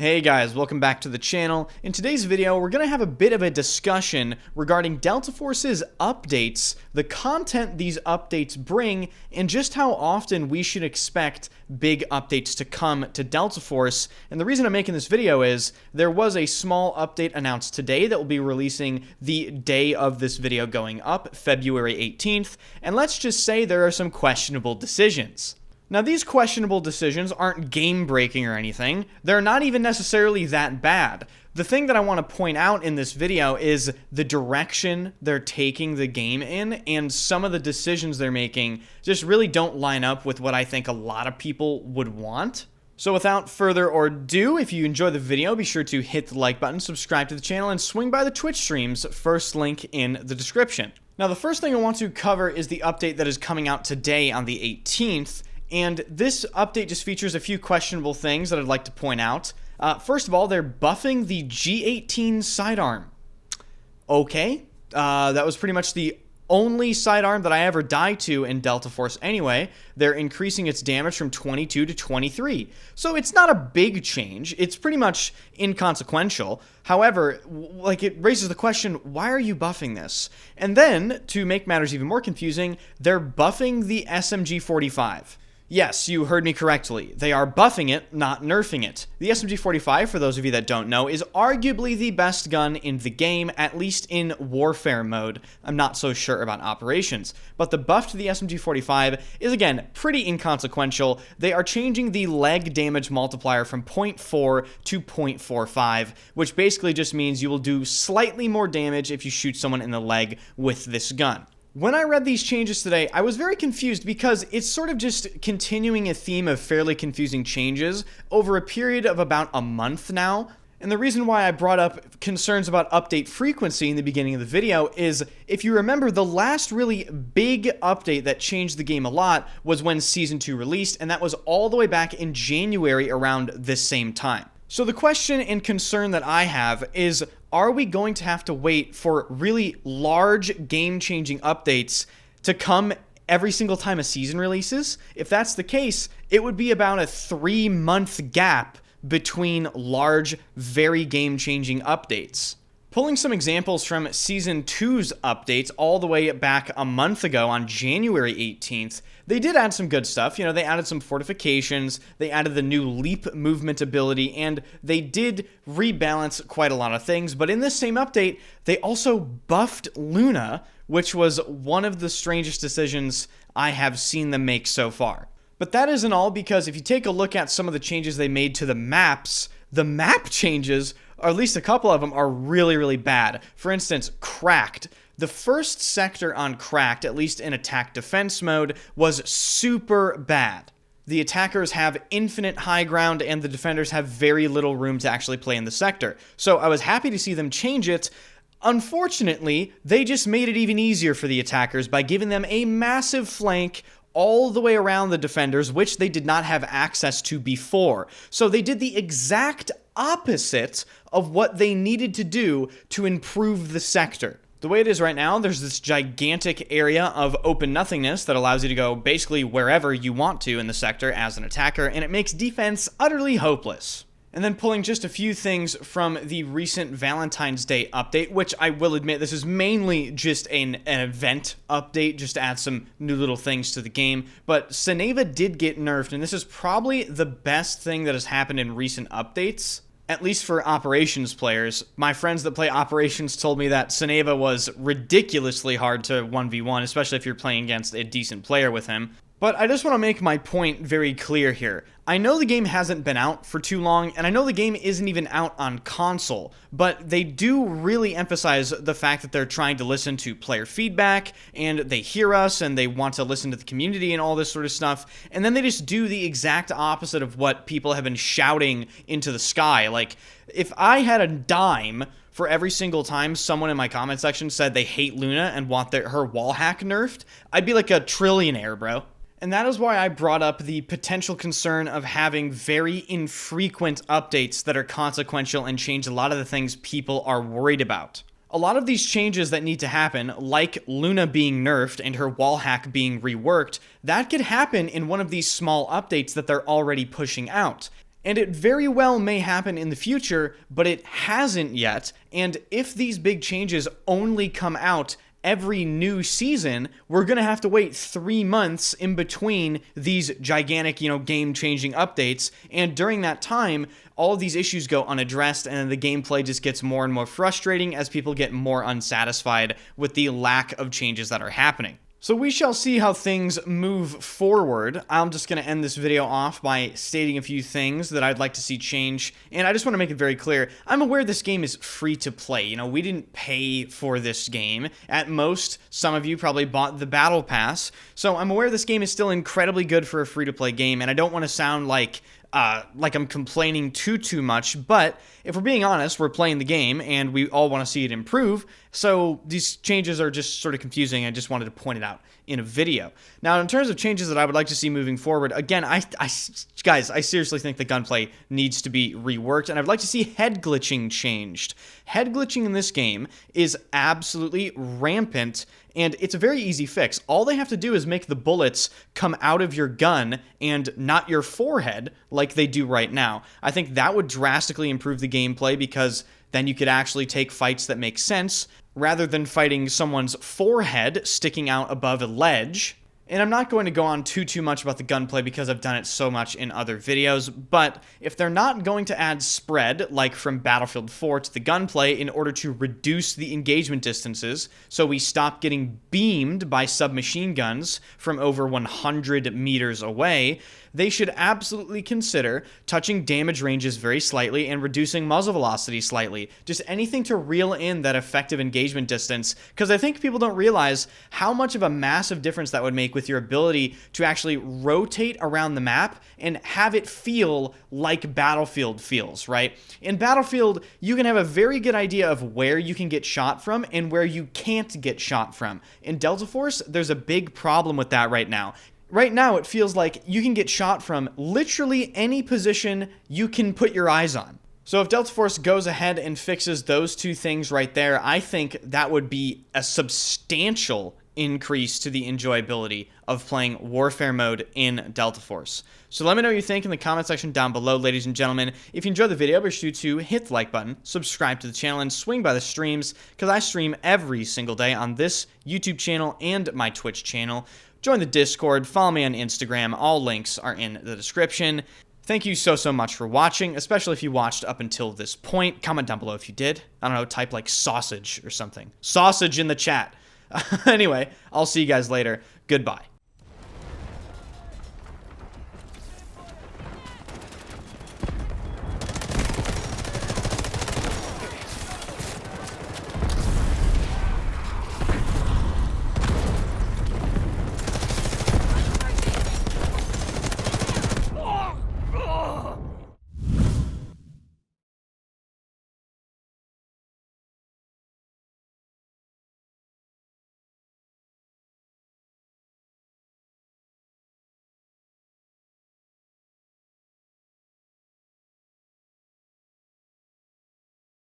Hey guys, welcome back to the channel. In today's video, we're going to have a bit of a discussion regarding Delta Force's updates, the content these updates bring, and just how often we should expect big updates to come to Delta Force. And the reason I'm making this video is there was a small update announced today that will be releasing the day of this video going up, February 18th, and let's just say there are some questionable decisions. Now, these questionable decisions aren't game-breaking or anything. They're not even necessarily that bad. The thing that I want to point out in this video is the direction they're taking the game in, and some of the decisions they're making just really don't line up with what I think a lot of people would want. So without further ado, if you enjoy the video, be sure to hit the like button, subscribe to the channel, and swing by the Twitch streams, first link in the description. Now, the first thing I want to cover is the update that is coming out today on the 18th. And this update just features a few questionable things that I'd like to point out. First of all, they're buffing the G18 sidearm. Okay, that was pretty much the only sidearm that I ever died to in Delta Force anyway. They're increasing its damage from 22 to 23. So it's not a big change. It's pretty much inconsequential. However, it raises the question, why are you buffing this? And then, to make matters even more confusing, they're buffing the SMG-45. Yes, you heard me correctly. They are buffing it, not nerfing it. The SMG-45, for those of you that don't know, is arguably the best gun in the game, at least in warfare mode. I'm not so sure about operations. But the buff to the SMG-45 is, again, pretty inconsequential. They are changing the leg damage multiplier from 0.4 to 0.45, which basically just means you will do slightly more damage if you shoot someone in the leg with this gun. When I read these changes today, I was very confused because it's sort of just continuing a theme of fairly confusing changes over a period of about a month now. And the reason why I brought up concerns about update frequency in the beginning of the video is, if you remember, the last really big update that changed the game a lot was when Season 2 released, and that was all the way back in January around this same time. So the question and concern that I have is, are we going to have to wait for really large game-changing updates to come every single time a season releases? If that's the case, it would be about a 3-month gap between large, very game-changing updates. Pulling some examples from Season 2's updates all the way back a month ago on January 18th, they did add some good stuff. You know, they added some fortifications, they added the new leap movement ability, and they did rebalance quite a lot of things. But in this same update, they also buffed Luna, which was one of the strangest decisions I have seen them make so far. But that isn't all, because if you take a look at some of the changes they made to the maps, the map changes, or at least a couple of them, are really, really bad. For instance, Cracked. The first sector on Cracked, at least in attack defense mode, was super bad. The attackers have infinite high ground, and the defenders have very little room to actually play in the sector. So I was happy to see them change it. Unfortunately, they just made it even easier for the attackers by giving them a massive flank all the way around the defenders, which they did not have access to before. So they did the exact opposite of what they needed to do to improve the sector. The way it is right now, there's this gigantic area of open nothingness that allows you to go basically wherever you want to in the sector as an attacker, and it makes defense utterly hopeless. And then pulling just a few things from the recent Valentine's Day update, which I will admit, this is mainly just an event update, just to add some new little things to the game. But Seneva did get nerfed, and this is probably the best thing that has happened in recent updates, at least for operations players. My friends that play operations told me that Seneva was ridiculously hard to 1v1, especially if you're playing against a decent player with him. But I just want to make my point very clear here. I know the game hasn't been out for too long, and I know the game isn't even out on console, but they do really emphasize the fact that they're trying to listen to player feedback, and they hear us, and they want to listen to the community and all this sort of stuff, and then they just do the exact opposite of what people have been shouting into the sky. Like, if I had a dime for every single time someone in my comment section said they hate Luna and want her wall hack nerfed, I'd be like a trillionaire, bro. And that is why I brought up the potential concern of having very infrequent updates that are consequential and change a lot of the things people are worried about. A lot of these changes that need to happen, like Luna being nerfed and her wall hack being reworked, that could happen in one of these small updates that they're already pushing out. And it very well may happen in the future, but it hasn't yet. And if these big changes only come out every new season, we're going to have to wait 3 months in between these gigantic, game-changing updates. And during that time, all of these issues go unaddressed, and the gameplay just gets more and more frustrating as people get more unsatisfied with the lack of changes that are happening. So we shall see how things move forward. I'm just going to end this video off by stating a few things that I'd like to see change. And I just want to make it very clear, I'm aware this game is free to play. We didn't pay for this game. At most, some of you probably bought the Battle Pass. So I'm aware this game is still incredibly good for a free-to-play game, and I don't want to sound like I'm complaining too much, but if we're being honest, we're playing the game and we all want to see it improve, so these changes are just sort of confusing. I just wanted to point it out in a video. Now, in terms of changes that I would like to see moving forward, again, guys, I seriously think the gunplay needs to be reworked, and I'd like to see head glitching changed. Head glitching in this game is absolutely rampant, and it's a very easy fix. All they have to do is make the bullets come out of your gun and not your forehead like they do right now. I think that would drastically improve the gameplay, because then you could actually take fights that make sense rather than fighting someone's forehead sticking out above a ledge. And I'm not going to go on too much about the gunplay because I've done it so much in other videos, but if they're not going to add spread, like from Battlefield 4 to the gunplay, in order to reduce the engagement distances, so we stop getting beamed by submachine guns from over 100 meters away, they should absolutely consider touching damage ranges very slightly and reducing muzzle velocity slightly. Just anything to reel in that effective engagement distance, because I think people don't realize how much of a massive difference that would make with your ability to actually rotate around the map and have it feel like Battlefield feels, right? In Battlefield, you can have a very good idea of where you can get shot from and where you can't get shot from. In Delta Force, there's a big problem with that right now. Right now, it feels like you can get shot from literally any position you can put your eyes on. So if Delta Force goes ahead and fixes those two things right there, I think that would be a substantial increase to the enjoyability of playing Warfare mode in Delta Force. So let me know what you think in the comment section down below, ladies and gentlemen. If you enjoyed the video, be sure to hit the like button, subscribe to the channel, and swing by the streams, because I stream every single day on this YouTube channel and my Twitch channel. Join the Discord, follow me on Instagram, all links are in the description. Thank you so much for watching, especially if you watched up until this point. Comment down below if you did. I don't know, type like sausage or something. Sausage in the chat. Anyway, I'll see you guys later. Goodbye.